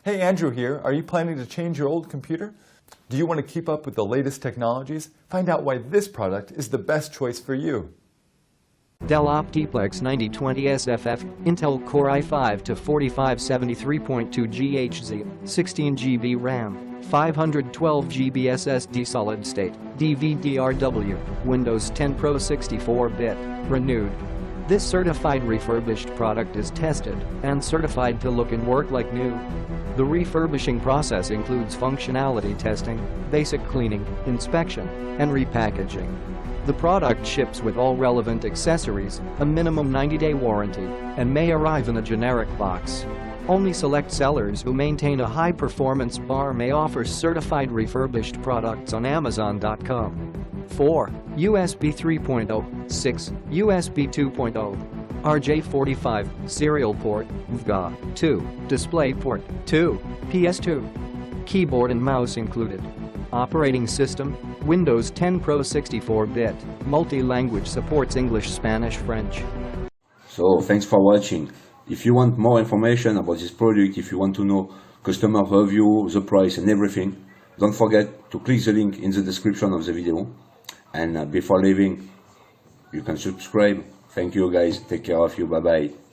Hey, Andrew here. Are you planning to change your old computer? Do you want to keep up with the latest technologies? Find out why this product is the best choice for you. Dell OptiPlex 9020-SFF, Intel Core i5-4570 3.2 GHz, 16GB RAM, 512GB SSD solid state, DVDRW, Windows 10 Pro 64-bit, renewed. This certified refurbished product is tested and certified to look and work like new. The refurbishing process includes functionality testing, basic cleaning, inspection, and repackaging. The product ships with all relevant accessories, a minimum 90-day warranty, and may arrive in a generic box. Only select sellers who maintain a high-performance bar may offer certified refurbished products on Amazon.com. 4. USB 3.0, 6. USB 2.0, RJ45, serial port, VGA, 2. DisplayPort, 2. PS2. Keyboard and mouse included. Operating system, Windows 10 Pro 64-bit, multi-language, supports English, Spanish, French. So, thanks for watching. If you want more information about this product, if you want to know customer review, the price and everything, don't forget to click the link in the description of the video. And before leaving, you can subscribe. Thank you guys. Take care of you. Bye bye.